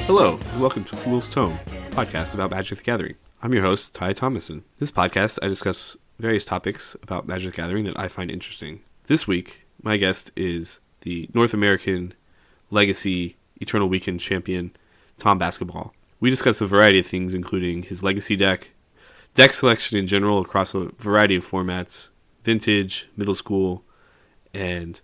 Hello, and welcome to Fool's Tome, a podcast about Magic the Gathering. I'm your host, Ty Thomason. This podcast, I discuss various topics about Magic the Gathering that I find interesting. This week, my guest is the North American Legacy Eternal Weekend champion, Tom Basketball. We discuss a variety of things, including his Legacy deck selection in general across a variety of formats, vintage, middle school, and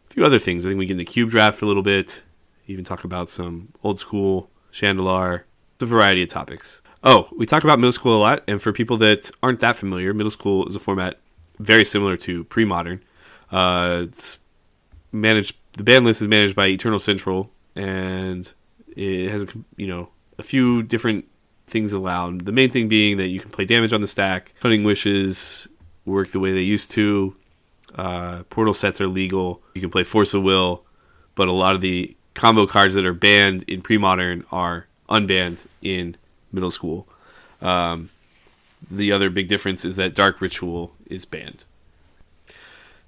a few other things. I think we get into Cube Draft for a little bit, even talk about some old school, Chandelar, it's a variety of topics. Oh, we talk about middle school a lot, and for people that aren't that familiar, middle school is a format very similar to pre-modern. It's managed. The ban list is managed by Eternal Central, and it has a few different things allowed. The main thing being that you can play damage on the stack. Cunning Wishes work the way they used to. Portal sets are legal. You can play Force of Will, but a lot of the combo cards that are banned in pre-modern are unbanned in middle school. The other big difference is that Dark Ritual is banned.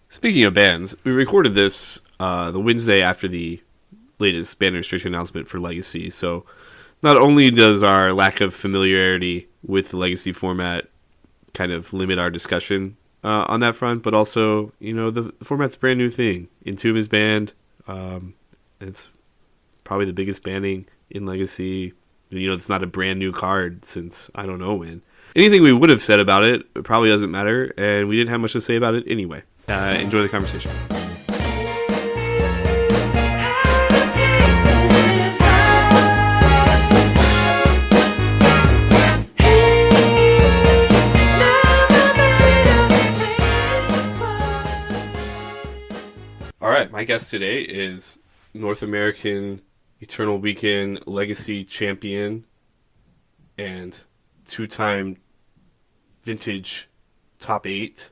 Speaking of bans, we recorded this the Wednesday after the latest ban restriction announcement for Legacy. So not only does our lack of familiarity with the Legacy format kind of limit our discussion on that front, but also, the format's a brand new thing. Entomb is banned. It's probably the biggest banning in Legacy. It's not a brand new card since I don't know when. Anything we would have said about it probably doesn't matter, and we didn't have much to say about it anyway. Enjoy the conversation. All right, my guest today is North American Eternal Weekend Legacy champion and two-time vintage top 8,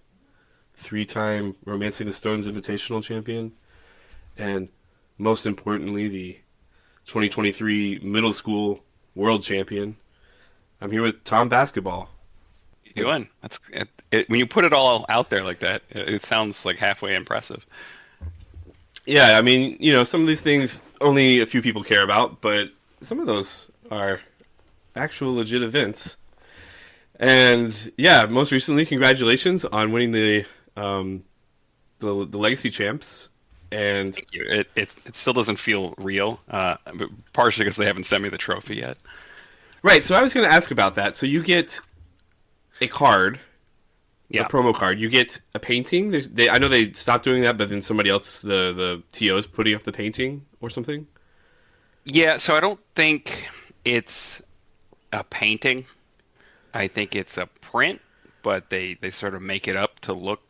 3-time Romancing the Stones Invitational champion, and most importantly, the 2023 middle school world champion. I'm here with Tom Basketball. How you doing? That's when you put it all out there like that, it sounds like halfway impressive. Yeah, I mean, some of these things only a few people care about, but some of those are actual legit events. And yeah, most recently, congratulations on winning the Legacy Champs. And Thank you. It still doesn't feel real, partially because they haven't sent me the trophy yet. Right, so I was going to ask about that. So you get a card. Yeah. A promo card. You get a painting. I know they stopped doing that, but then somebody else, the TO, is putting up the painting or something. Yeah, so I don't think it's a painting. I think it's a print, but they sort of make it up to look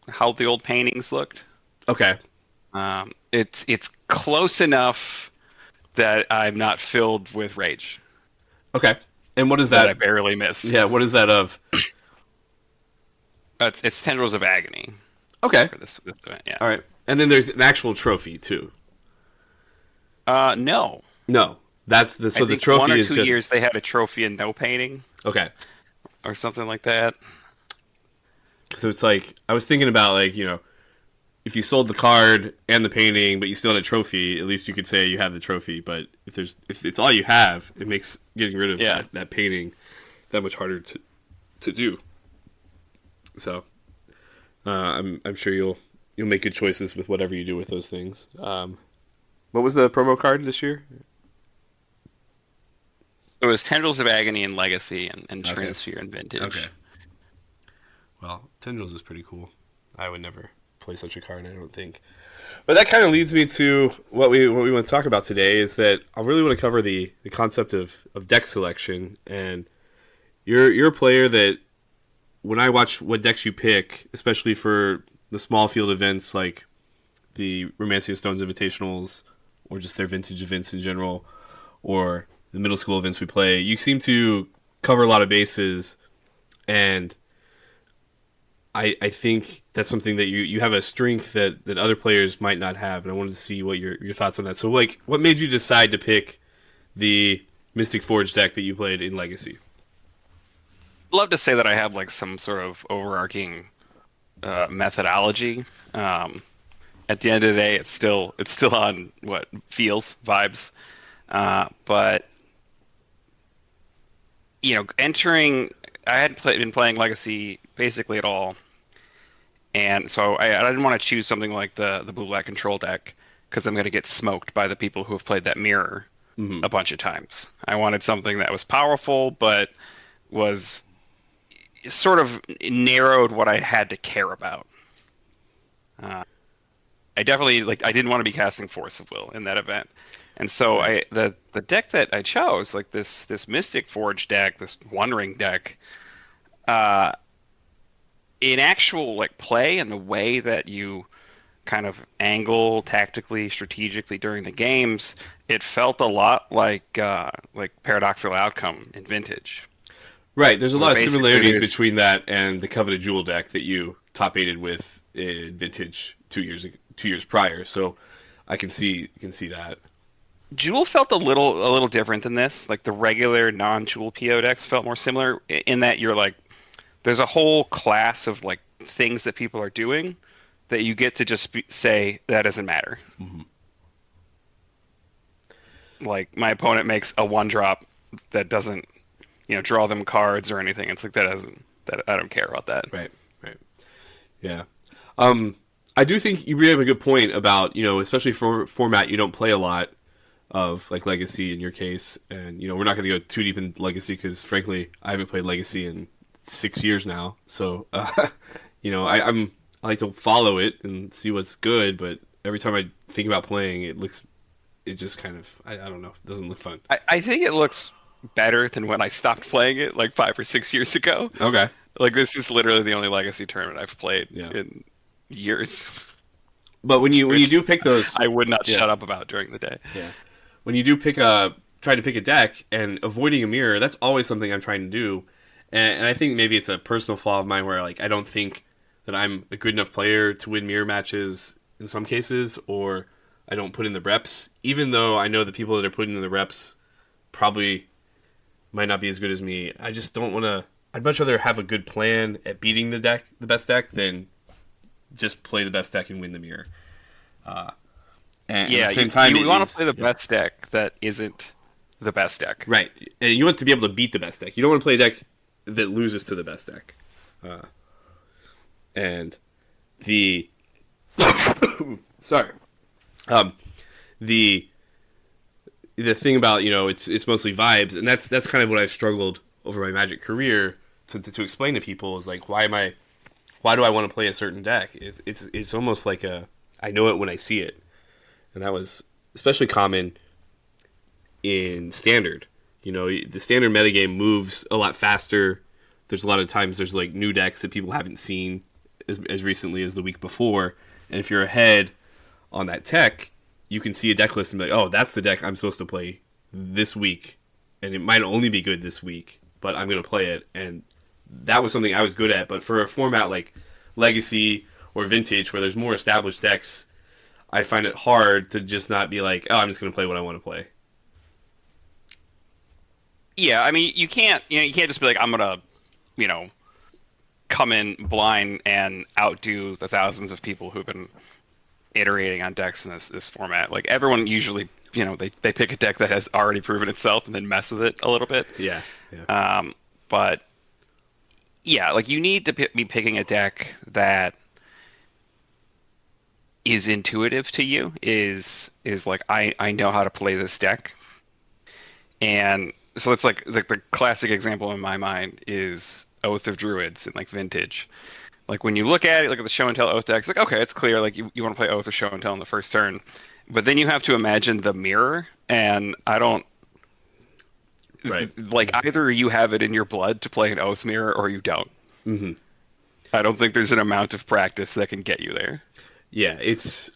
how the old paintings looked. Okay. It's close enough that I'm not filled with rage. Okay. And what is that? I barely miss. Yeah, what is that of? It's Tendrils of Agony. Okay. For this event, yeah. All right. And then there's an actual trophy too. No. No. That's the I think the trophy one or is two just years they had a trophy and no painting. Okay. Or something like that. So it's like I was thinking about if you sold the card and the painting, but you still had a trophy, at least you could say you have the trophy. But if it's all you have, it makes getting rid of that painting that much harder to do. So, I'm sure you'll make good choices with whatever you do with those things. What was the promo card this year? It was Tendrils of Agony and Legacy and Okay. Transfear and Vintage. Okay. Well, Tendrils is pretty cool. I would never play such a card, I don't think. But that kind of leads me to what we want to talk about today is that I really want to cover the concept of deck selection. And you're a player that when I watch what decks you pick, especially for the small field events like the Romancing the Stones Invitationals or just their vintage events in general, or the middle school events we play, you seem to cover a lot of bases, and I think that's something that you have a strength that other players might not have, and I wanted to see what your thoughts on that. So, what made you decide to pick the Mystic Forge deck that you played in Legacy? I'd love to say that I have some sort of overarching methodology. At the end of the day, it's still on what feels, vibes. But I hadn't been playing Legacy basically at all, and so I didn't want to choose something like the blue black control deck because I'm going to get smoked by the people who have played that mirror Hmm. a bunch of times. I wanted something that was powerful, but was sort of narrowed what I had to care about. Uh, I definitely I didn't want to be casting Force of Will in that event. And so Right. the deck that I chose, like this Mystic Forge deck, this One Ring deck, uh, in actual play and the way that you kind of angle tactically, strategically during the games, it felt a lot like Paradoxical Outcome in Vintage, Right. There's a where lot of basically similarities there's between that and the Coveted Jewel deck that you top aided with in Vintage 2 years prior. So I can see that. Jewel felt a little different than this. Like the regular non-Jewel PO decks felt more similar in that you're there's a whole class of things that people are doing that you get to just say that doesn't matter. Hmm. Like my opponent makes a one drop that doesn't, draw them cards or anything. It's like that I don't care about that. Right. Right. Yeah. Um, I do think you bring up a good point about especially for format you don't play a lot of like Legacy in your case, and we're not going to go too deep in Legacy because frankly I haven't played Legacy in 6 years now. So I like to follow it and see what's good, but every time I think about playing, it just kind of I don't know, it doesn't look fun. I think it looks better than when I stopped playing it like 5 or 6 years ago. Okay. Like this is literally the only Legacy tournament I've played Yeah. in years, But when you which do pick those, I would not yeah, shut up about during the day. yeah. When you do try to pick a deck and avoiding a mirror, that's always something I'm trying to do. And I think maybe it's a personal flaw of mine where I don't think that I'm a good enough player to win mirror matches in some cases, or I don't put in the reps, even though I know the people that are putting in the reps probably might not be as good as me. I just don't want to. I'd much rather have a good plan at beating the best deck, than just play the best deck and win the mirror. And at Yeah, the same time, you want to play the best deck that isn't the best deck. right, and you want to be able to beat the best deck. You don't want to play a deck that loses to the best deck. And the sorry, the thing about it's mostly vibes, and that's kind of what I've struggled over my Magic career to explain to people is why do I want to play a certain deck? It's almost like I know it when I see it, and that was especially common in Standard. The Standard metagame moves a lot faster. There's a lot of times there's new decks that people haven't seen as recently as the week before, and if you're ahead on that tech, you can see a deck list and be like, oh, that's the deck I'm supposed to play this week, and it might only be good this week, but I'm going to play it, and that was something I was good at. But for a format like Legacy or Vintage, where there's more established decks, I find it hard to just not be like, oh, I'm just going to play what I want to play. Yeah, I mean you can't just be like I'm gonna, you know, come in blind and outdo the thousands of people who've been iterating on decks in this format. Like everyone usually, they pick a deck that has already proven itself and then mess with it a little bit. Yeah, yeah, But yeah, you need to be picking a deck that is intuitive to you. Is like I know how to play this deck, and so it's like the classic example in my mind is Oath of Druids and Vintage. Like when you look at it, look at the Show and Tell Oath decks, okay, it's clear you want to play Oath or Show and Tell in the first turn, but then you have to imagine the mirror, and I don't right. either you have it in your blood to play an Oath mirror or you don't. Mm-hmm. I don't think there's an amount of practice that can get you there. Yeah, it's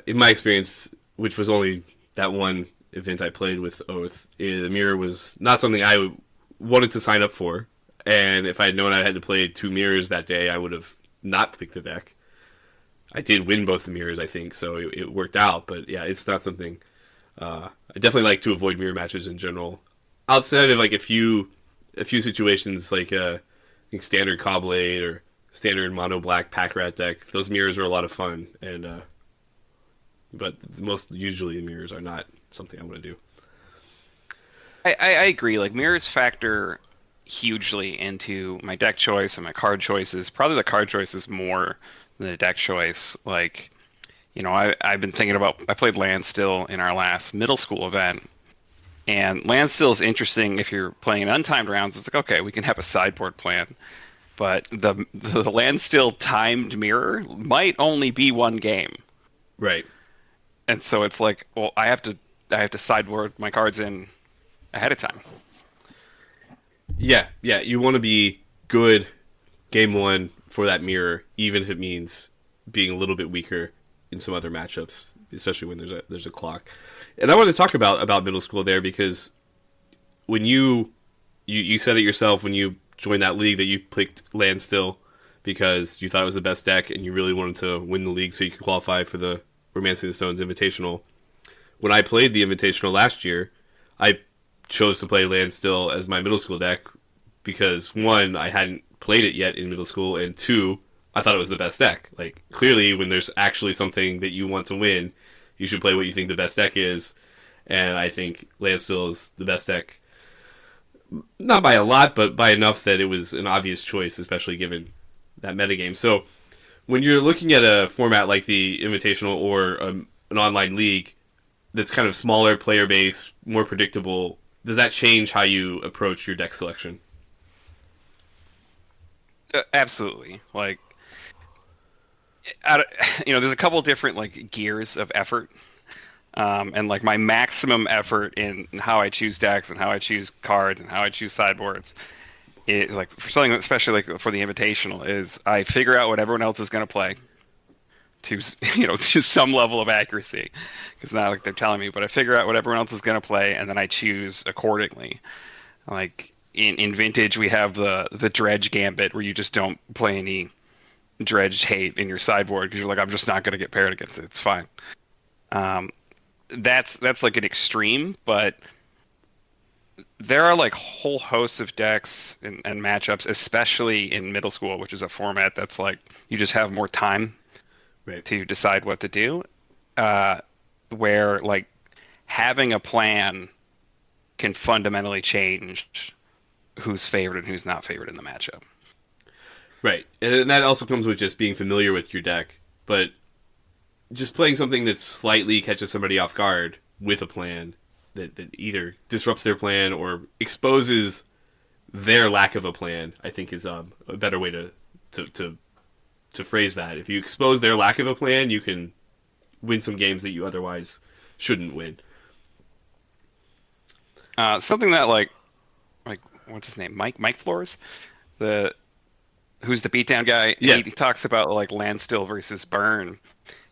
in my experience, which was only that one event I played with Oath. The mirror was not something I wanted to sign up for, and if I had known I had to play 2 mirrors that day, I would have not picked the deck. I did win both the mirrors, I think, so it worked out. But yeah, it's not something. I definitely like to avoid mirror matches in general. Outside of a few situations, I think standard Cobblade or standard mono black pack rat deck, those mirrors are a lot of fun, and but most usually the mirrors are not something I want to do. I agree. Like mirrors factor hugely into my deck choice and my card choices. Probably the card choice is more than the deck choice. Like, I've been thinking about. I played Landstill in our last middle school event, and Landstill is interesting if you're playing in untimed rounds. It's like okay, we can have a sideboard plan, but the Landstill timed mirror might only be one game, Right. and so it's like, well, I have to sideboard my cards in ahead of time. Yeah, yeah. You want to be good game one for that mirror, even if it means being a little bit weaker in some other matchups, especially when there's a clock. And I want to talk about middle school there because when you said it yourself when you joined that league that you picked Landstill because you thought it was the best deck and you really wanted to win the league so you could qualify for the Romancing the Stones Invitational. When I played the Invitational last year, I chose to play Landstill as my middle school deck because one, I hadn't played it yet in middle school, and two, I thought it was the best deck. Like clearly, when there's actually something that you want to win, you should play what you think the best deck is, and I think Landstill is the best deck. Not by a lot, but by enough that it was an obvious choice, especially given that metagame. So, when you're looking at a format like the Invitational or an online league that's kind of smaller player base, more predictable, does that change how you approach your deck selection? Absolutely. Like, there's a couple different like gears of effort, and like my maximum effort in how I choose decks and how I choose cards and how I choose sideboards. It like for something especially like for the Invitational is I figure out what everyone else is going to play to to some level of accuracy because not like they're telling me, but I figure out what everyone else is going to play and then I choose accordingly. Like in Vintage, we have the Dredge Gambit where you just don't play any Dredge hate in your sideboard because you're like, I'm just not going to get paired against it. It's fine. That's like an extreme, but there are like whole hosts of decks and matchups, especially in middle school, which is a format that's like you just have more time Right. to decide what to do. Where like having a plan can fundamentally change who's favored and who's not favored in the matchup. Right. And that also comes with just being familiar with your deck. But just playing something that slightly catches somebody off guard with a plan that either disrupts their plan or exposes their lack of a plan, I think is a better way to phrase that. If you expose their lack of a plan, you can win some games that you otherwise shouldn't win. Something that like what's his name, Mike Flores, the who's the beatdown guy. Yeah. He talks about like Landstill versus Burn,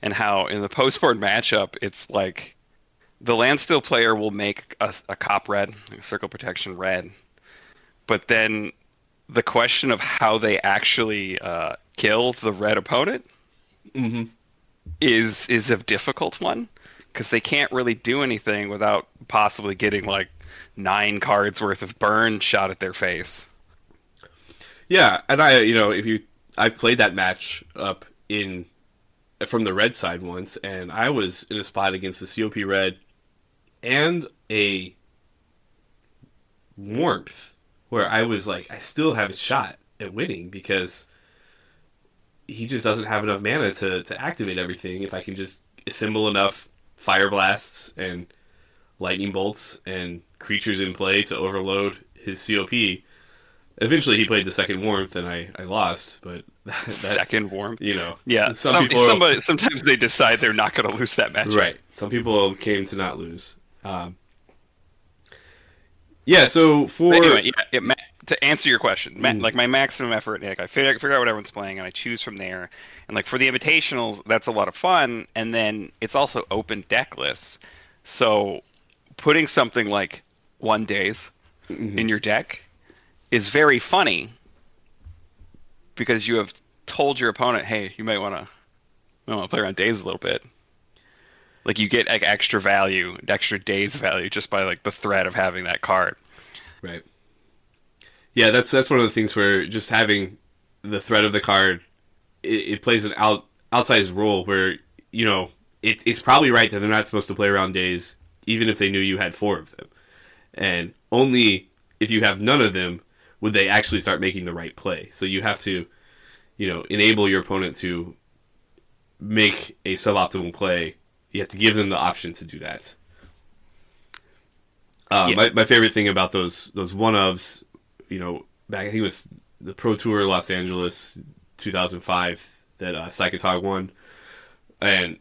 and how in the post-board matchup, it's like the Landstill player will make a cop red, like a circle protection red, but then the question of how they actually kill the red opponent Mm-hmm. is a difficult one because they can't really do anything without possibly getting like 9 cards worth of burn shot at their face. Yeah, and I've played that match up in from the red side once, and I was in a spot against the COP red and a warmth where I was like, I still have a shot at winning because he just doesn't have enough mana to activate everything. If I can just assemble enough fire blasts and lightning bolts and creatures in play to overload his COP. Eventually, he played the second warmth, and I lost. But that's, Second warmth, yeah. Sometimes they decide they're not going to lose that match. Right. Some people came to not lose. Yeah. So for anyway, to answer your question, Mm. like my maximum effort, Nick, I figure out what everyone's playing, and I choose from there. And like for the invitationals, that's a lot of fun. And then it's also open deck lists, so putting something like 1 days in your deck is very funny because you have told your opponent, "Hey, you might want to play around days a little bit." Like you get like extra value, extra days value just by like the threat of having that card. Right. Yeah, that's one of the things where just having the threat of the card, it plays an outsized role where it's probably right that they're not supposed to play around days, even if they knew you had 4 of them. And only if you have none of them would they actually start making the right play. So you have to, enable your opponent to make a suboptimal play. You have to give them the option to do that. My favorite thing about those one-ofs, back, I think it was the Pro Tour Los Angeles 2005 that Psychotog won. And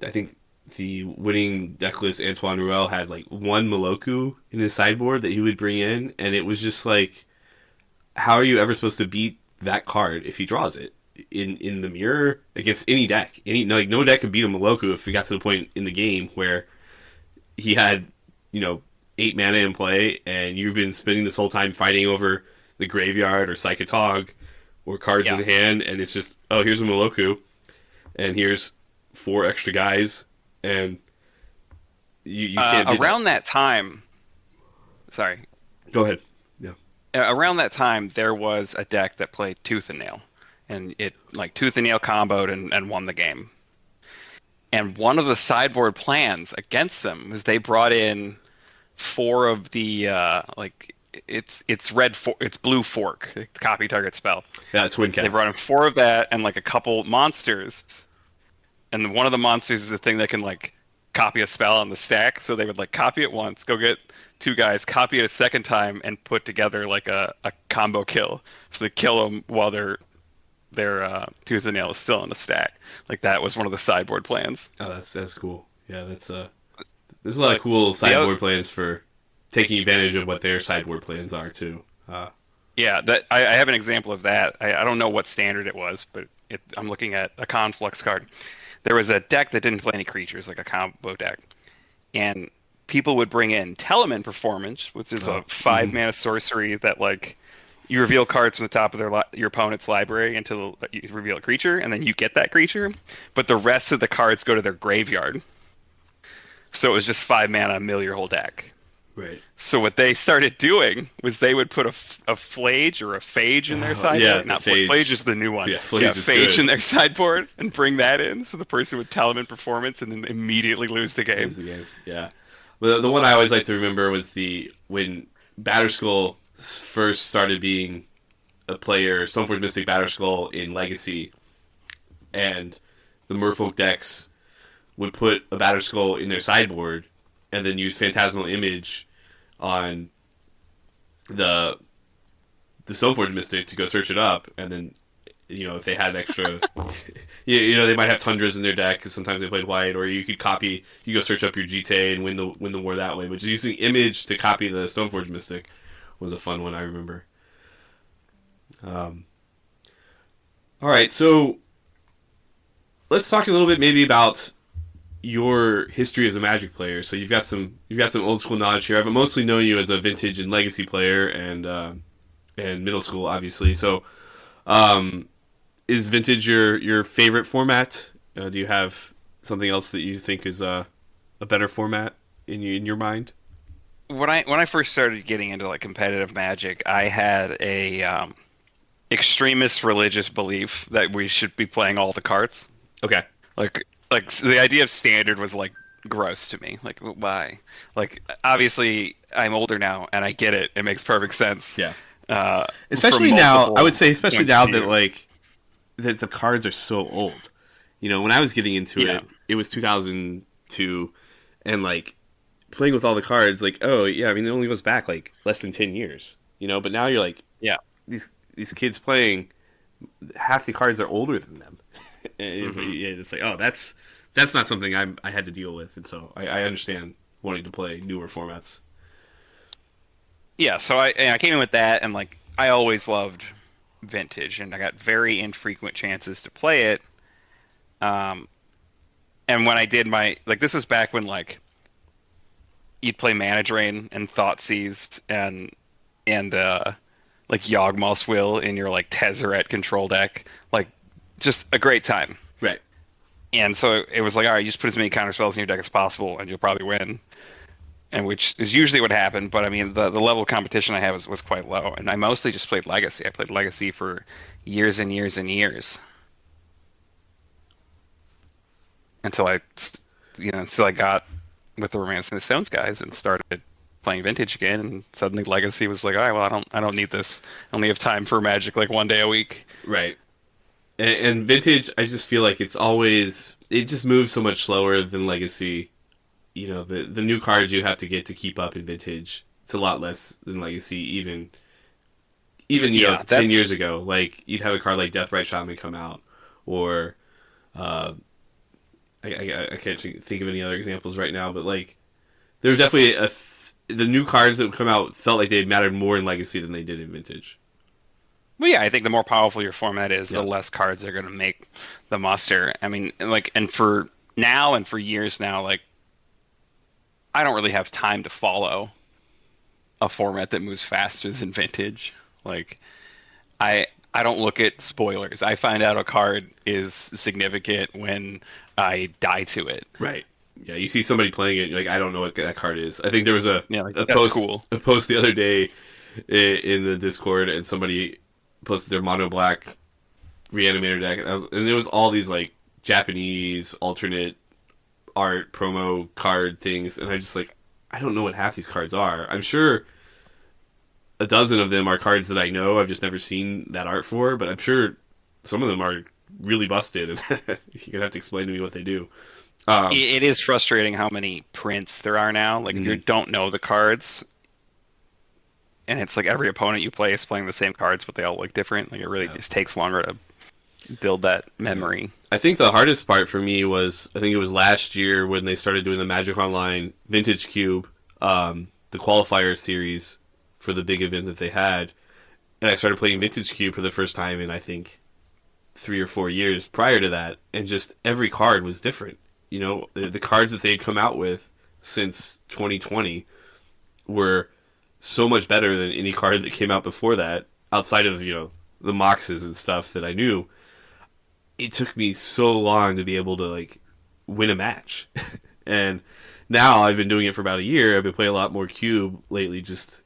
I think the winning decklist Antoine Ruel had like one Moloku in his sideboard that he would bring in, and it was just like, how are you ever supposed to beat that card if he draws it in the mirror against any deck? No deck could beat a Moloku if we got to the point in the game where he had 8 mana in play, and you've been spending this whole time fighting over the graveyard or Psychotog or cards in hand, and it's just, oh, here's a Moloku, and here's 4 extra guys, and you can't do around that time. Sorry. Go ahead. Yeah. Around that time, there was a deck that played Tooth and Nail, and it Tooth and Nail comboed and won the game. And one of the sideboard plans against them was they brought in 4 of the it's blue fork, copy target spell. Yeah, Twin Cast. They brought in 4 of that and a couple monsters. And one of the monsters is a thing that can copy a spell on the stack. So they would copy it once, go get 2 guys, copy it a second time, and put together a combo kill. So they kill them while their Tooth and Nail is still in the stack. That was one of the sideboard plans. Oh, that's cool. Yeah, there's a lot of cool sideboard plans for taking advantage of what their sideboard plans are too. Yeah, I have an example of that. I don't know what standard it was, but I'm looking at a Conflux card. There was a deck that didn't play any creatures, a combo deck, and people would bring in Telemann Performance, which is a 5 mana sorcery that you reveal cards from the top of your opponent's library until you reveal a creature, and then you get that creature, but the rest of the cards go to their graveyard. So it was just 5 mana, mill your whole deck. Right. So what they started doing was they would put a Flage or a Phage in their sideboard. Yeah, Not Phage. Flage is the new one. Yeah, Phage in their sideboard and bring that in, so the person would Telemann Performance and then immediately lose the game. Yeah. But the one I always like to remember was when Batterskull first started being a player, Stoneforge Mystic Batterskull in Legacy, and the Merfolk decks would put a Batterskull in their sideboard and then use Phantasmal Image on the Stoneforge Mystic to go search it up, and then if they had extra they might have Tundras in their deck because sometimes they played white, or you could go search up your GTA and win the war that way. But just using Image to copy the Stoneforge Mystic was a fun one, I remember. All right, so let's talk a little bit maybe about your history as a Magic player. So you've got some old school knowledge here. I've mostly known you as a vintage and legacy player and middle school, obviously. So is vintage your favorite format? Do you have something else that you think is a better format in your mind? When I first started getting into competitive Magic, I had a extremist religious belief that we should be playing all the cards. Okay. So the idea of standard was gross to me. Why? Obviously I'm older now and I get it. It makes perfect sense. Yeah. Especially now, I would say especially now that that the cards are so old. When I was getting into it was 2002, and playing with all the cards, oh yeah, I mean it only goes back less than 10 years. But now you're these kids playing, half the cards are older than them. It's oh, that's not something I had to deal with, and so I understand wanting to play newer formats. Yeah, so I came in with that, and I always loved vintage, and I got very infrequent chances to play it. And when I did this was back when you'd play Mana Drain and Thoughtseize and Yawgmoth's Will in your Tezzeret control deck, just a great time. Right. And so it was all right, you just put as many counter spells in your deck as possible, and you'll probably win. And which is usually what happened, but I mean the level of competition I have was quite low, and I mostly just played Legacy. I played Legacy for years and years and years until I got with the Romancing the Stones guys and started playing Vintage again, and suddenly Legacy was like, all right, well, I don't need this. I only have time for Magic like one day a week. Right. And Vintage, I just feel like it just moves so much slower than Legacy. You know, the new cards you have to get to keep up in Vintage, it's a lot less than Legacy, even you know, 10 years ago. Like, you'd have a card like Deathbright Shaman come out, or I can't think of any other examples right now, but like, there's definitely the new cards that would come out felt like they mattered more in Legacy than they did in Vintage. Well, yeah, I think the more powerful your format is, the less cards are going to make the muster. I mean, like, and for now and for years now, like, I don't really have time to follow a format that moves faster than Vintage. Like, I don't look at spoilers. I find out a card is significant when I die to it. Right. Yeah, you see somebody playing it, you're like, I don't know what that card is. I think there was a a post the other day in the Discord, and somebody posted their mono black reanimator deck, and there was all these like Japanese alternate art promo card things, and I just like, I don't know what half these cards are. I'm sure a dozen of them are cards that I know, I've just never seen that art for, but I'm sure some of them are really busted, and you're gonna have to explain to me what they do. It is frustrating how many prints there are now. Like, if you don't know the cards, and it's like every opponent you play is playing the same cards, but they all look different. Like, it really just takes longer to build that memory. I think the hardest part for me was, I think it was last year when they started doing the Magic Online Vintage Cube, the qualifier series for the big event that they had, and I started playing Vintage Cube for the first time in, I think, 3 or 4 years prior to that, and just every card was different. You know, the cards that they had come out with since 2020 were so much better than any card that came out before that, outside of, you know, the Moxes and stuff that I knew. It took me so long to be able to, like, win a match. And now I've been doing it for about a year. I've been playing a lot more Cube lately, just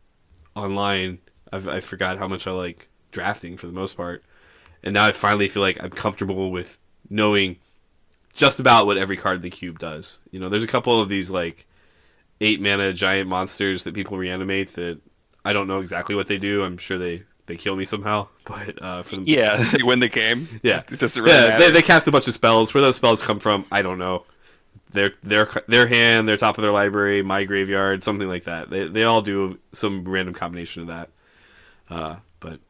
online. I forgot how much I like drafting for the most part. And now I finally feel like I'm comfortable with knowing just about what every card in the Cube does. You know, there's a couple of these, like, 8-mana giant monsters that people reanimate that I don't know exactly what they do. I'm sure they kill me somehow. But for them, they win the game. Yeah, it doesn't really matter. They cast a bunch of spells. Where those spells come from, I don't know. Their hand, their top of their library, my graveyard, something like that. They all do some random combination of that. But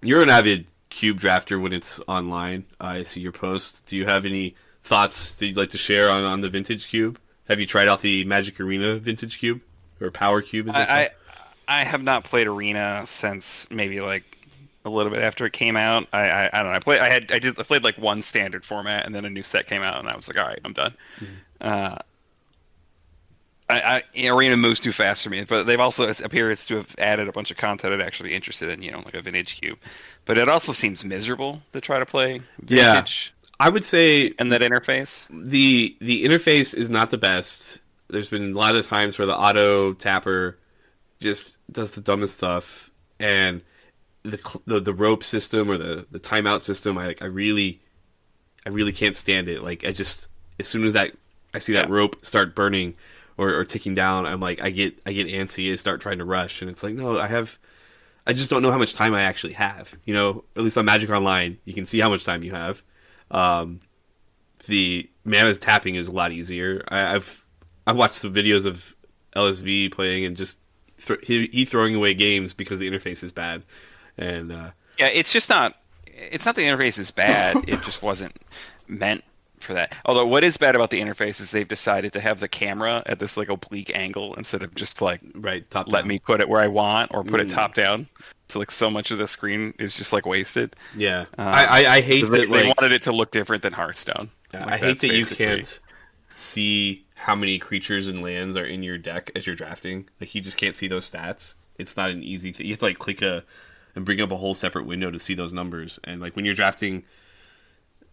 you're an avid Cube drafter when it's online. I see your post. Do you have any thoughts that you'd like to share on the Vintage Cube? Have you tried out the Magic Arena Vintage Cube or Power Cube? I have not played Arena since maybe like a little bit after it came out. I don't know. I played like one standard format, and then a new set came out, and I was like, all right, I'm done. Arena moves too fast for me, but they've also appears to have added a bunch of content I'd actually be interested in, you know, like a Vintage Cube. But it also seems miserable to try to play Vintage. Yeah, I would say in that interface. The interface is not the best. There's been a lot of times where the auto tapper just does the dumbest stuff, and the rope system or the timeout system, I really can't stand it. Like, I just, as soon as I see that rope start burning or ticking down, I'm like, I get antsy and start trying to rush, and it's like, no, I just don't know how much time I actually have. You know, at least on Magic Online, you can see how much time you have. The mana tapping is a lot easier. I've watched some videos of LSV playing and just he throwing away games because the interface is bad. And yeah, it's not the interface is bad. It just wasn't meant for that. Although what is bad about the interface is they've decided to have the camera at this like oblique angle instead of just like top let down. Me put it where I want or put it top down. So like so much of the screen is just like wasted. Yeah, I hate that they wanted it to look different than Hearthstone. Yeah, like, I hate that you can't see how many creatures and lands are in your deck as you're drafting. Like, you just can't see those stats. It's not an easy thing. You have to like click and bring up a whole separate window to see those numbers. And like when you're drafting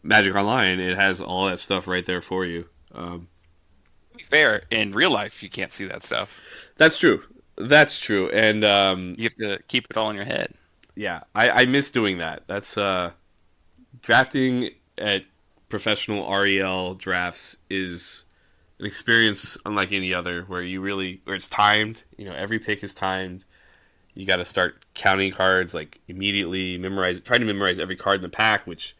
Magic Online, it has all that stuff right there for you. To be fair, in real life, you can't see that stuff. That's true. And you have to keep it all in your head. Yeah, I miss doing that. That's drafting at professional REL drafts is an experience unlike any other, where it's timed. Every pick is timed. You got to start counting cards like immediately. Trying to memorize every card in the pack, which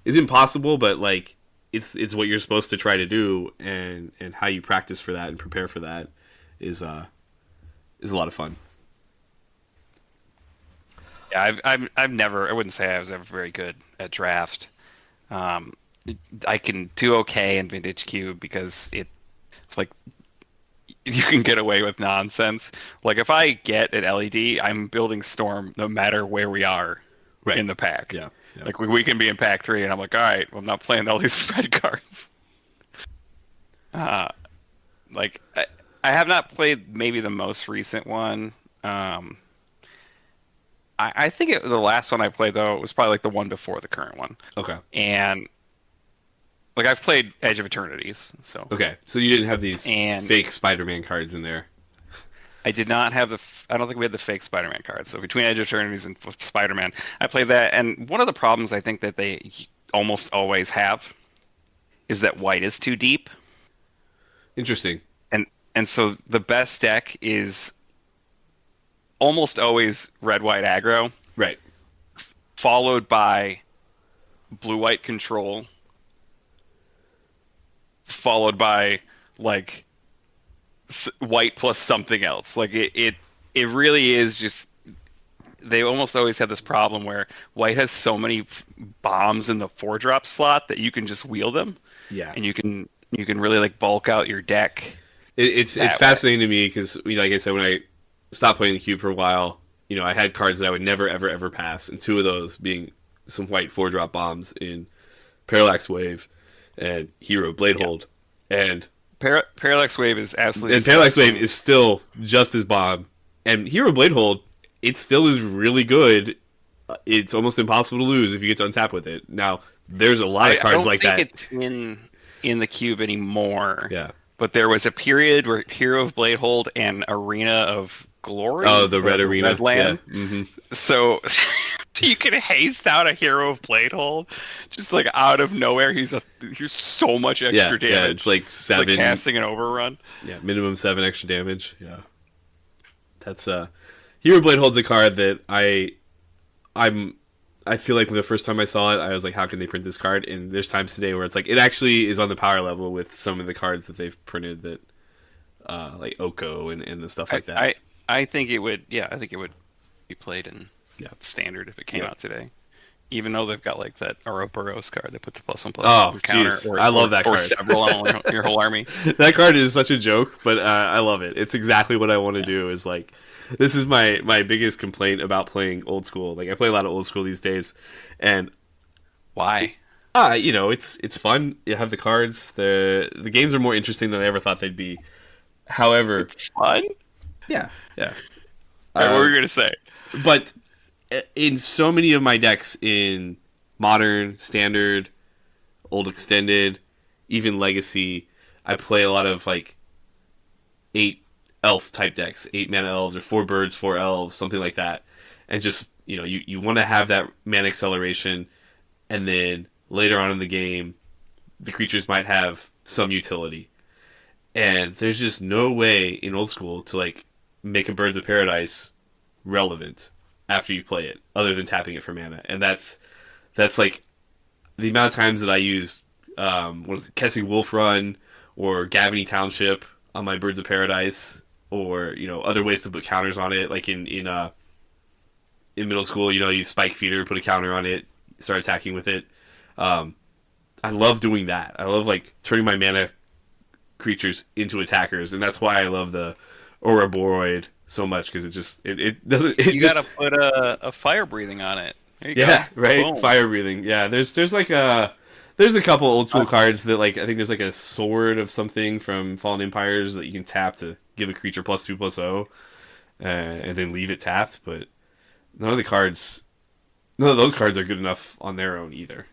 is impossible, but like it's what you're supposed to try to do, and how you practice for that and prepare for that is a lot of fun. Yeah, I wouldn't say I was ever very good at draft. I can do okay in Vintage Cube because it's like you can get away with nonsense. Like if I get an LED, I'm building Storm no matter where we are in the pack. Yeah. Like we can be in pack 3, and I'm like, all right, well, I'm not playing all these spread cards. Like I have not played maybe the most recent one. I think the last one I played though was probably like the one before the current one. Okay. And like I've played Edge of Eternities, so okay, so you didn't have these fake Spider-Man cards in there. I did not have I don't think we had the fake Spider-Man cards. So between Edge of Eternities and Spider-Man, I played that. And one of the problems I think that they almost always have is that white is too deep. Interesting. And so the best deck is almost always red-white aggro. Right. Followed by blue-white control. Followed by like white plus something else. Like it really is just, they almost always have this problem where white has so many bombs in the 4-drop slot that you can just wheel them. Yeah. And you can really like bulk out your deck. It's fascinating to me because, like I said, when I stopped playing the cube for a while, I had cards that I would never ever ever pass, and 2 of those being some white 4-drop bombs in Parallax Wave and Hero Bladehold. And Parallax Wave is absolutely... And Parallax Wave is still just as bomb. And Hero Bladehold, it still is really good. It's almost impossible to lose if you get to untap with it. Now, there's a lot of cards like that. I don't think it's in the cube anymore. Yeah. But there was a period where Hero of Bladehold and Arena of Glory... Oh, the Red Arena. Red Land. Yeah. Mm-hmm. So you can haste out a Hero of Bladehold just like out of nowhere. He's so much extra damage. Yeah, it's like 7. It's like casting an overrun. Yeah, minimum 7 extra damage. Yeah. That's Hero Bladehold's a card that I feel like the first time I saw it, I was like, how can they print this card? And there's times today where it's like, it actually is on the power level with some of the cards that they've printed that, like Oko and the stuff like that. I think it would be played in standard if it came out today. Even though they've got like that Ouroboros card that puts a +1/+1 counter. I love that card. Or several on your whole army. That card is such a joke, but I love it. It's exactly what I want to do. Is like, this is my biggest complaint about playing old school. Like I play a lot of old school these days, and why? It's fun. You have the cards. The games are more interesting than I ever thought they'd be. However, it's fun. Yeah. What were you gonna say? But in so many of my decks in Modern, Standard, Old Extended, even Legacy, I play a lot of like 8 elf type decks, 8 mana elves or 4 birds, 4 elves, something like that. And just, you want to have that mana acceleration, and then later on in the game, the creatures might have some utility. And there's just no way in old school to like make a Birds of Paradise relevant after you play it, other than tapping it for mana. And that's like the amount of times that I use Kessing Wolf Run or Gavany Township on my Birds of Paradise, or other ways to put counters on it. Like in middle school, you Spike Feeder, put a counter on it, start attacking with it. I love doing that. I love like turning my mana creatures into attackers, and that's why I love the Ouroboros so much, because it doesn't. You gotta put a fire breathing on it. There you go. Right. Boom. Fire breathing. Yeah. There's a couple old school cards that like I think there's like a sword of something from Fallen Empires that you can tap to give a creature +2/+0, and then leave it tapped. But none of those cards are good enough on their own either.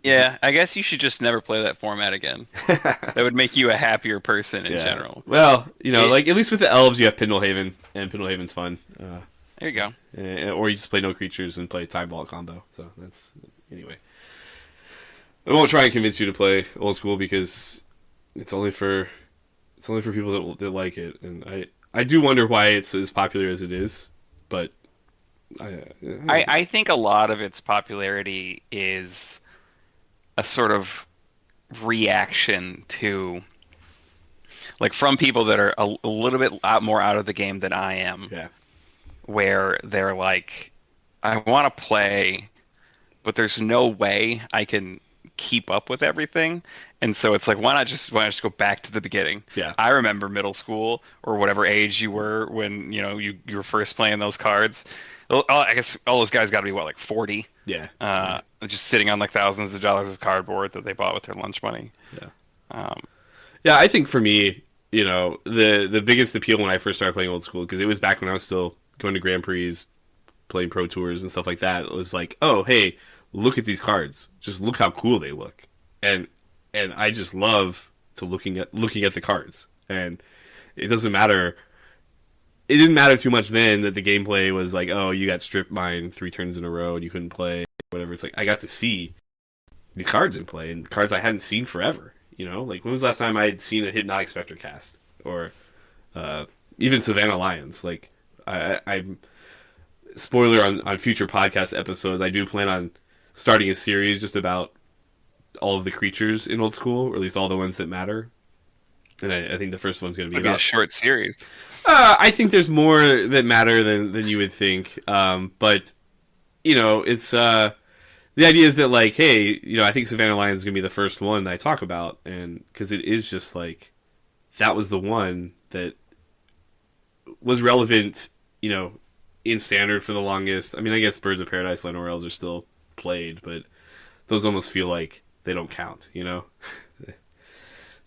Yeah, I guess you should just never play that format again. That would make you a happier person in general. Well, like at least with the elves, you have Pendlehaven, and Pendlehaven's fun. There you go. Or you just play no creatures and play Time Vault combo. So that's anyway. I won't try and convince you to play old school because it's only for people that like it, and I do wonder why it's as popular as it is, but I think a lot of its popularity is a sort of reaction to like from people that are a little bit more out of the game than I am, yeah, where they're like, I want to play, but there's no way I can keep up with everything. And so it's like, why not just go back to the beginning? yeah, I remember middle school or whatever age you were when, you were first playing those cards. I guess all those guys got to be what, like 40? yeah, Just sitting on like thousands of dollars of cardboard that they bought with their lunch money. yeah. Um, Yeah, I think for me, the biggest appeal when I first started playing old school, because it was back when I was still going to Grand Prix, playing Pro Tours and stuff like that. It was like, oh, hey, look at these cards. Just look how cool they look. And I just love to looking at the cards. And it doesn't matter. It didn't matter too much then that the gameplay was like, oh, you got strip mined 3 turns in a row and you couldn't play, whatever. It's like I got to see these cards in play, and cards I hadn't seen forever. Like when was the last time I had seen a Hypnotic Spectre cast, or even Savannah Lions? Like I'm spoiler on future podcast episodes. I do plan on starting a series just about all of the creatures in old school, or at least all the ones that matter. And I think the first one's going to be about a short series. I think there's more that matter than you would think. But it's the idea is that like, hey, I think Savannah Lions is going to be the first one that I talk about, and because it is just like that was the one that was relevant, in standard for the longest. I mean, I guess Birds of Paradise, Llanowar are still played, but those almost feel like they don't count. They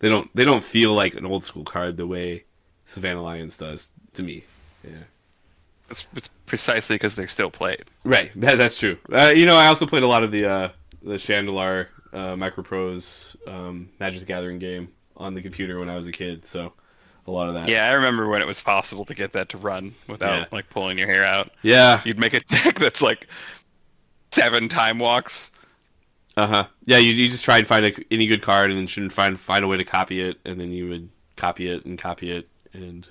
don't feel like an old school card the way Savannah Lions does to me. Yeah. It's precisely because they're still played. Right, that's true. I also played a lot of the Chandelar Microprose Magic the Gathering game on the computer when I was a kid, so a lot of that. Yeah, I remember when it was possible to get that to run without like pulling your hair out. Yeah. You'd make a deck that's like 7 time walks. Uh-huh. Yeah, you just try and find any good card and then shouldn't find a way to copy it, and then you would copy it and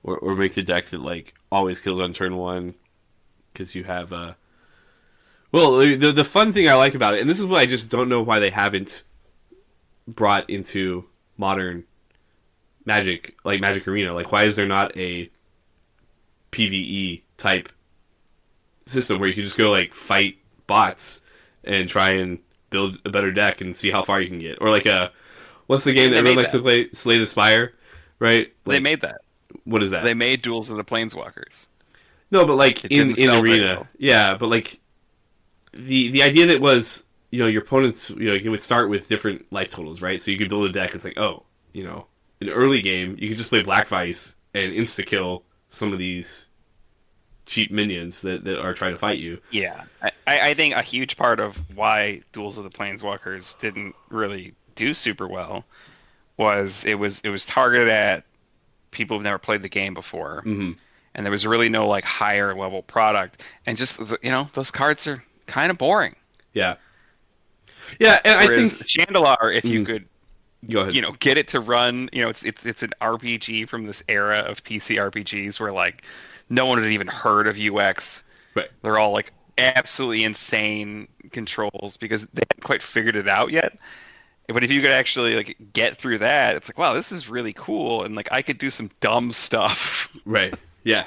or make the deck that like always kills on turn 1 because you have well, the fun thing I like about it, and this is what I just don't know why they haven't brought into modern Magic, like Magic Arena. Like, why is there not a PvE type system where you can just go like fight bots and try and build a better deck and see how far you can get? Or like what's the game that everyone likes to play? Slay the Spire, right? Like, they made that. What is that? They made Duels of the Planeswalkers. No, but like in Arena, yeah. But like the idea that was, your opponents, it would start with different life totals, right? So you could build a deck. It's like, oh, in early game, you could just play Black Vice and insta kill some of these cheap minions that are trying to fight you. Yeah, I think a huge part of why Duels of the Planeswalkers didn't really do super well was it was targeted at people who've never played the game before, mm-hmm. and there was really no like higher level product, and just those cards are kind of boring. Yeah, yeah, and whereas I think Chandelar, if you could, go ahead. Get it to run, it's an RPG from this era of PC RPGs where like no one had even heard of UX. Right. They're all like absolutely insane controls because they hadn't quite figured it out yet. But if you could actually like get through that, it's like, wow, this is really cool, and like I could do some dumb stuff. Right. Yeah.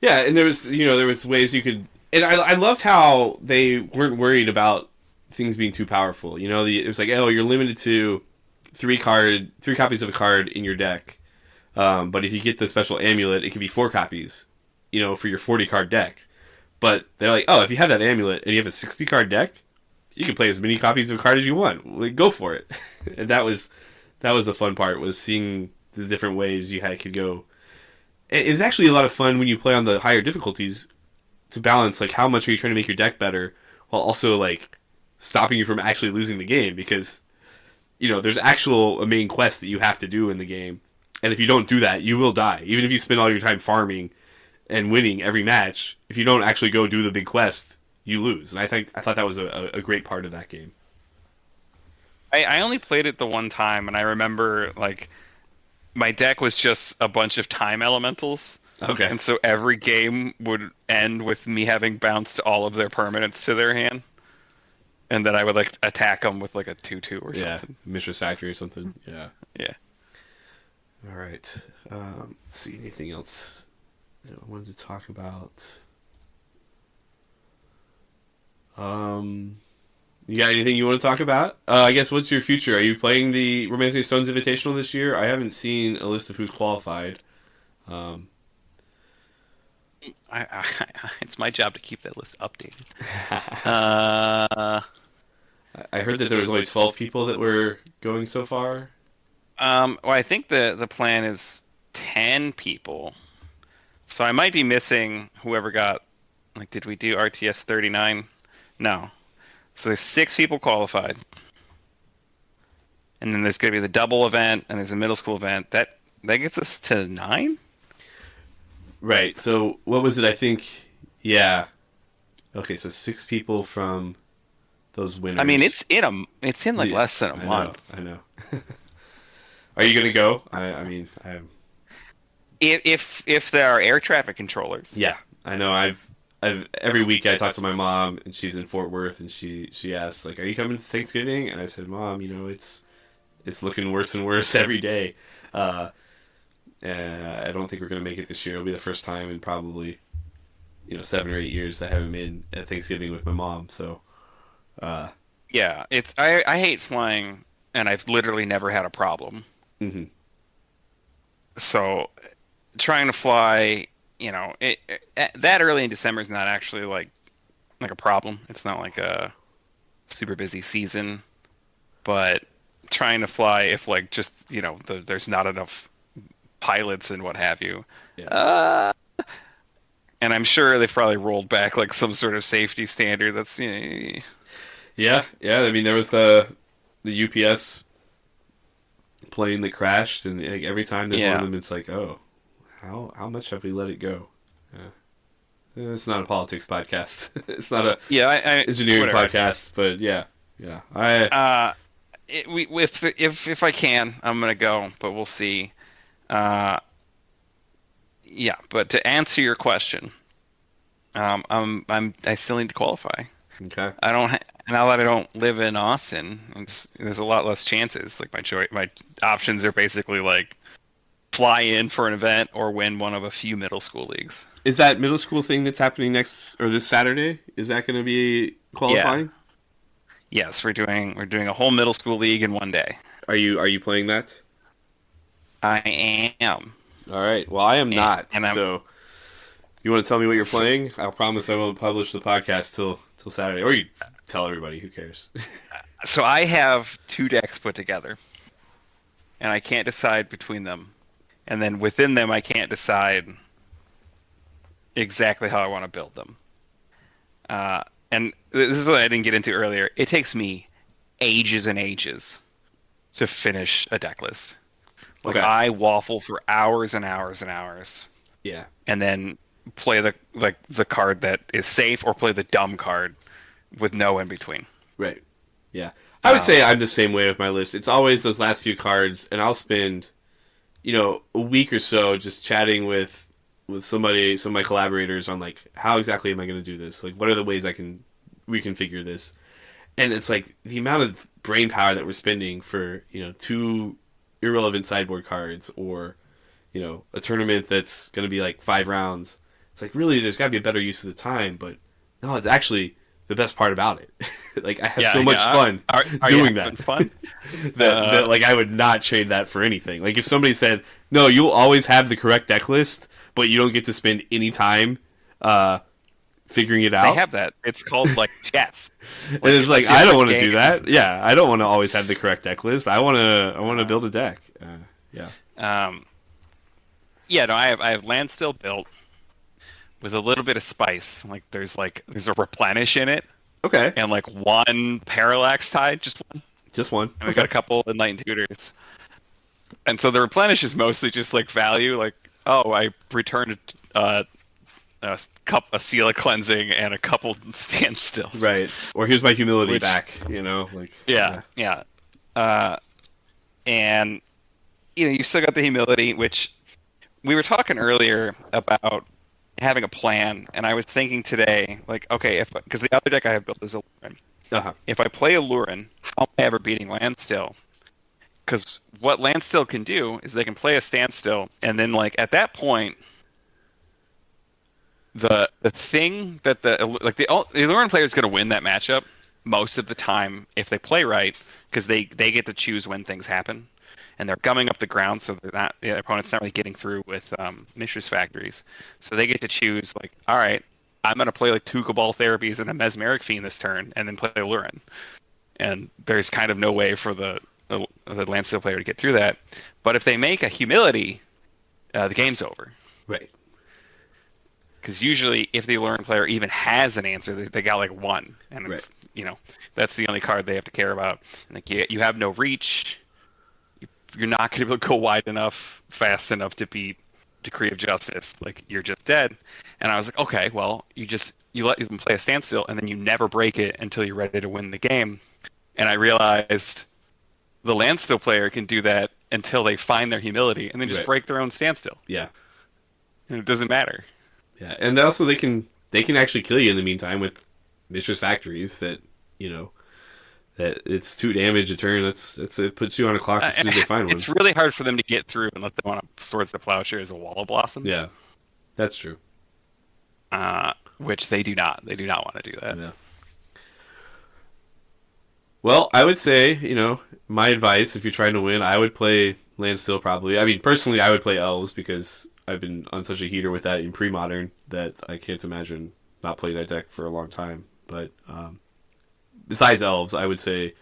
Yeah, and there was ways you could, and I loved how they weren't worried about things being too powerful. It was like, oh, you're limited to 3 copies of a card in your deck, but if you get the special amulet, it could be 4 copies, for your 40 card deck. But they're like, oh, if you have that amulet and you have a 60 card deck, you can play as many copies of a card as you want. Like, go for it. And that was the fun part, was seeing the different ways you could go. It's actually a lot of fun when you play on the higher difficulties to balance like how much are you trying to make your deck better while also like stopping you from actually losing the game, because there's a main quest that you have to do in the game, and if you don't do that, you will die. Even if you spend all your time farming and winning every match, if you don't actually go do the big quest, you lose. And I thought that was a great part of that game. I only played it the one time, and I remember like my deck was just a bunch of time elementals, Okay. and so every game would end with me having bounced all of their permanents to their hand, and then I would like attack them with like a 2/2 or Yeah, something. Mishra's Factory or something. Yeah. Yeah. All right. Let's see. Anything else that I wanted to talk about? You got anything you want to talk about? I guess what's your future? Are you playing the Romancing Stones Invitational this year? I haven't seen a list of who's qualified. Um, It's my job to keep that list updated. Uh, I heard that there was only 12 people that were going so far. well, I think the plan is 10 people, so I might be missing whoever got. Like, did we do RTS 39? No. So there's 6 people qualified, and then there's going to be the double event, and there's a middle school event. That gets us to 9. Right. So what was it? I think. Yeah. Okay. So 6 people from those winners. I mean, it's in like Yeah, less than a month. I know. Are you gonna go? I mean, I'm. If there are air traffic controllers. Yeah, I know. I've every week I talk to my mom, and she's in Fort Worth, and she asks like, "Are you coming to Thanksgiving?" And I said, "Mom, it's looking worse and worse every day. I don't think we're gonna make it this year. It'll be the first time in probably 7 or 8 years I haven't been at Thanksgiving with my mom. So, Yeah, I hate flying, and I've literally never had a problem. mhm. So trying to fly, that early in December is not actually like a problem. It's not like a super busy season, but trying to fly if like just there's not enough pilots and what have you. Yeah. And I'm sure they've probably rolled back like some sort of safety standard. That's Yeah. I mean, there was the UPS plane that crashed, and like, every time there's one of them, it's like, oh, how much have we let it go? It's not a politics podcast. It's not a engineering whatever. podcast, but yeah. If I can, I'm gonna go, but we'll see. Yeah, but to answer your question, I still need to qualify. Okay. I don't now that I don't live in Austin. There's a lot less chances. Like my options are basically like fly in for an event or win one of a few middle school leagues. Is that middle school thing that's happening next or this Saturday? Is that going to be qualifying? Yeah. Yes, we're doing a whole middle school league in one day. Are you playing that? I am. All right. Well, I am not. And so, you want to tell me what you're playing? I'll promise I won't publish the podcast till Saturday, or you tell everybody. Who cares? So I have 2 decks put together, and I can't decide between them. And then within them, I can't decide exactly how I want to build them. And this is what I didn't get into earlier. It takes me ages and ages to finish a deck list. Like, Okay. I waffle for hours and hours and hours, Yeah. and then play the card that is safe or play the dumb card with no in between. Right. Yeah. I would say I'm the same way with my list. It's always those last few cards, and I'll spend, a week or so just chatting with somebody, some of my collaborators on like, how exactly am I going to do this? Like, what are the ways I can reconfigure this? And it's like the amount of brain power that we're spending for, 2 irrelevant sideboard cards or, a tournament that's going to be like 5 rounds. It's like, really, there's got to be a better use of the time, but no, it's actually the best part about it. Like, I have so much fun Are doing you having that. fun? that like I would not trade that for anything. Like if somebody said, "No, you'll always have the correct deck list, but you don't get to spend any time figuring it out." They have that. It's called like chess. And it's like I don't want to do game. that. Yeah, I don't want to always have the correct deck list. I want to build a deck. Yeah. Yeah, no, I have land still built with a little bit of spice. Like there's a replenish in it, Okay. and like 1 parallax tide, just one. Just one. And we got a couple enlightened tutors. And so the replenish is mostly just like value, like, oh, I returned a seal of cleansing and a couple standstills. Right. Or here's my humility Which- back. Like. Yeah. and you still got the humility, which we were talking earlier about having a plan, and I was thinking today, like, okay, because the other deck I have built is Alluren. Uh-huh. If I play Alluren, how am I ever beating Landstill? Because what Landstill can do is they can play a standstill, and then like at that point, the thing that the Alluren player is going to win that matchup most of the time if they play right, because they get to choose when things happen, and they're gumming up the ground, so the opponent's not really getting through with Mishra's Factories, so they get to choose like, all right, I'm going to play like 2 Cabal Therapies and a Mesmeric Fiend this turn, and then play Alluren, and there's kind of no way for the Landstill player to get through that. But if they make a Humility, the game's over. Right. Because usually, if the Alluren player even has an answer, they got like 1, and it's that's the only card they have to care about. And like you have no reach, you're not going to be able to go wide enough, fast enough to beat Decree of Justice. Like you're just dead. And I was like, okay, well, you let them play a standstill, and then you never break it until you're ready to win the game. And I realized the Landstill player can do that until they find their humility, and then just break their own standstill. Yeah. And it doesn't matter. Yeah, and also they can actually kill you in the meantime with Mishra's Factories. That that it's 2 damage a turn. It puts you on a clock as soon as they find one. It's really hard for them to get through unless they want to Swords to Plowshare as a Wall of Blossoms. Yeah, that's true. Which they do not. They do not want to do that. Yeah. Well, I would say, my advice, if you're trying to win, I would play Landstill probably. I mean, personally, I would play Elves because I've been on such a heater with that in pre-modern that I can't imagine not playing that deck for a long time. But besides Elves, I would say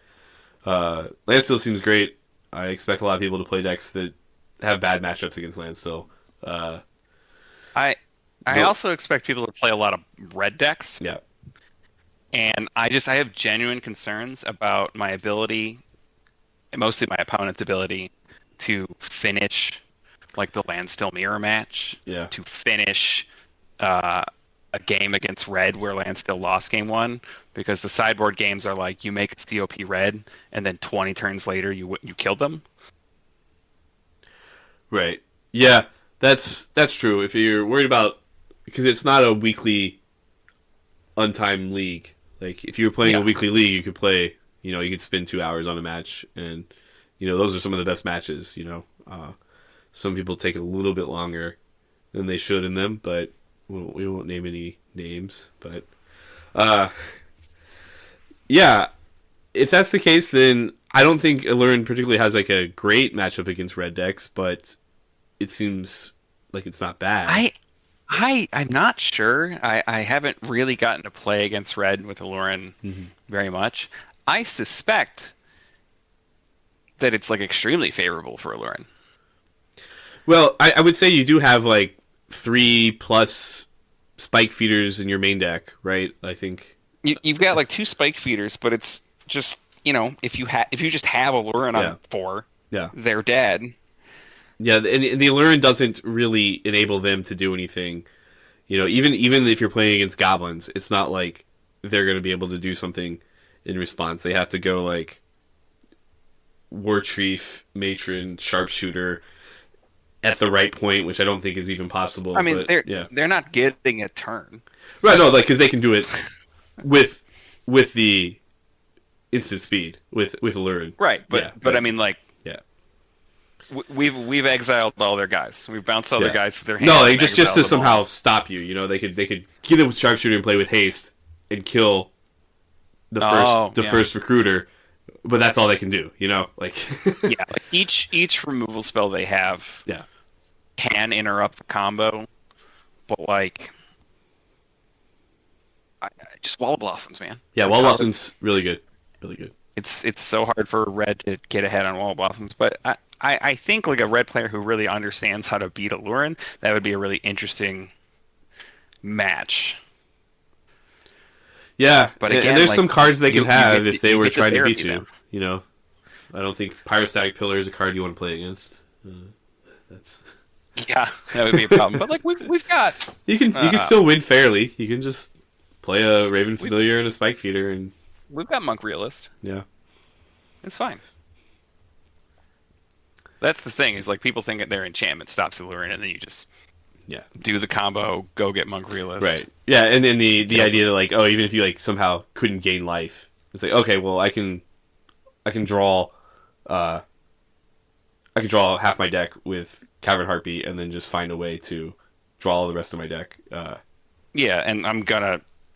Landstill seems great. I expect a lot of people to play decks that have bad matchups against Landstill. I also expect people to play a lot of red decks. Yeah. And I have genuine concerns about my ability, mostly my opponent's ability, to finish like the Landstill mirror match. Yeah. To finish a game against red where Landstill lost game 1, because the sideboard games are like you make a COP red, and then 20 turns later you kill them. Right. Yeah, that's true. If you're worried about, because it's not a weekly untimed league. Like, if you were playing a weekly league, you could play, you could spend 2 hours on a match, and, those are some of the best matches, Some people take a little bit longer than they should in them, but we won't name any names. But, yeah, if that's the case, then I don't think Alluren particularly has, like, a great matchup against red decks, but it seems like it's not bad. I'm not sure. I haven't really gotten to play against red with Alluren very much. I suspect that it's like extremely favorable for Alluren. Well, I would say you do have like 3+ spike feeders in your main deck, right? I think you've got like 2 spike feeders, but it's just if you just have Alluren on 4, they're dead. Yeah, and the Alluren doesn't really enable them to do anything. Even if you're playing against goblins, it's not like they're going to be able to do something in response. They have to go like Warchief, Matron, Sharpshooter at the right point, which I don't think is even possible. I mean, they're not getting a turn. Right, no, like because they can do it with the instant speed with Alluren. Right, but I mean, like. We've exiled all their guys. We've bounced all their guys to their hands. No, just to somehow stop you. They could get them with Sharpshooter and play with haste and kill the first recruiter, but that's all they can do. Like like each removal spell they have can interrupt the combo, but like just Wall of Blossoms, man. Yeah, Wall of Blossoms really good, really good. It's so hard for red to get ahead on Wall of Blossoms, but I think like a red player who really understands how to beat Alluren, that would be a really interesting match. Yeah, but again, and there's some cards they could have if they were trying to beat you. I don't think Pyrostatic Pillar is a card you want to play against. That would be a problem. But like we've got you can still win fairly. You can just play a Raven Familiar and a Spike Feeder, and we've got Monk Realist. Yeah, it's fine. That's the thing is like people think that their enchantment stops Illurin, and then you just Yeah. do the combo, go get Monk Realist. Right. Yeah, and then the idea that like, oh, even if you like somehow couldn't gain life, it's like, okay, well, I can draw half my deck with Cavern Harpy, and then just find a way to draw all the rest of my deck. Yeah, and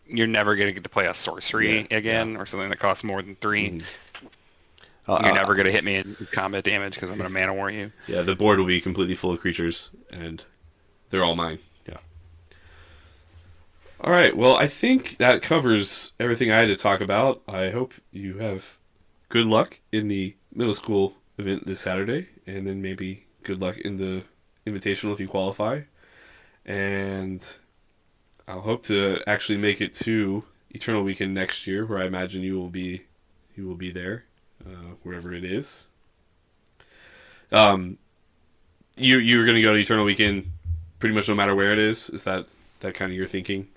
you're never gonna get to play a sorcery again, or something that costs more than 3. Mhm. You're never gonna hit me in combat damage because I'm gonna mana war you. Yeah, the board will be completely full of creatures, and they're all mine. Yeah. All right. Well, I think that covers everything I had to talk about. I hope you have good luck in the middle school event this Saturday, and then maybe good luck in the invitational if you qualify. And I'll hope to actually make it to Eternal Weekend next year, where I imagine you will be there, wherever it is. You were going to go to Eternal Weekend pretty much no matter where it is. Is that kind of your thinking?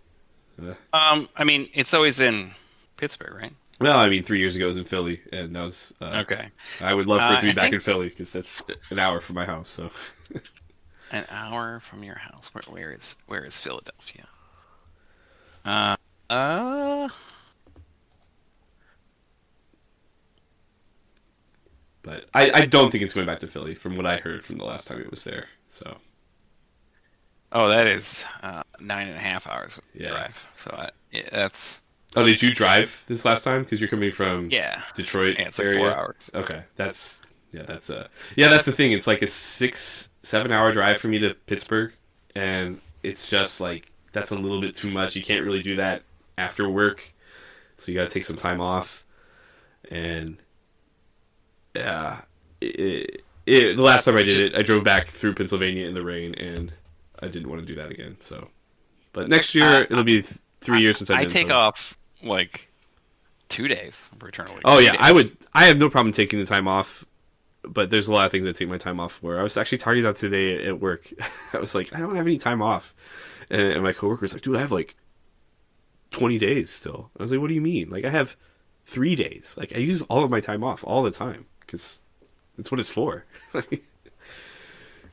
I mean, it's always in Pittsburgh, right? Well, I mean, 3 years ago it was in Philly, and that was Okay. I would love for it to be I back think- in Philly because that's an hour from my house. So An hour from your house. Where is Philadelphia? but I don't think it's going back to Philly from what I heard from the last time it was there. So Oh, that is 9.5 hours Yeah. drive. So that's oh, did you drive this last time? Because you're coming from yeah. Detroit Yeah, it's like area? 4 hours. Okay, that's that's the thing. It's like a 6-7 hour drive for me to Pittsburgh, and it's just like that's a little bit too much. You can't really do that after work, so you got to take some time off. And yeah, the last time I did it, I drove back through Pennsylvania in the rain, and I didn't want to do that again. So, but next year it'll be 3 years since I've I been. take so. off like 2 days for Eternal Weekend. Oh 2 yeah, days. I have no problem taking the time off, but there's a lot of things I take my time off for. I was actually talking about today at work. I was like, I don't have any time off, and my coworker's like, dude, I have like 20 days still. I was like, what do you mean? Like I have 3 days. Like I use all of my time off all the time because that's what it's for.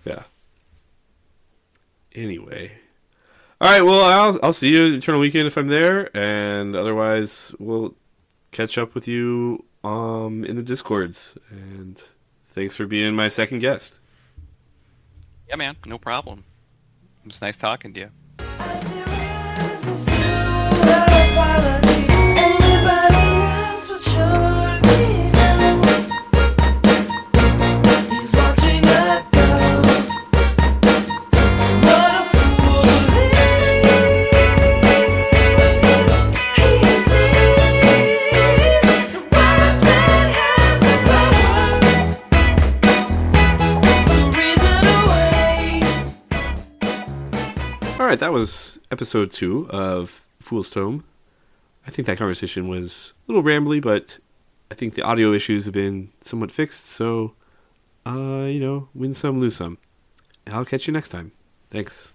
Yeah. Anyway. All right, well, I'll see you Eternal Weekend if I'm there, and otherwise we'll catch up with you in the Discords. And thanks for being my second guest. Yeah, man, no problem. It was nice talking to you. As he listens to her apology, anybody else would surely know. He's watching her go. What a fool he is. He sees the wise man has the power to reason away. All right, that was episode 2 of Fool's Tome. I think that conversation was a little rambly, but I think the audio issues have been somewhat fixed, so, win some, lose some. And I'll catch you next time. Thanks.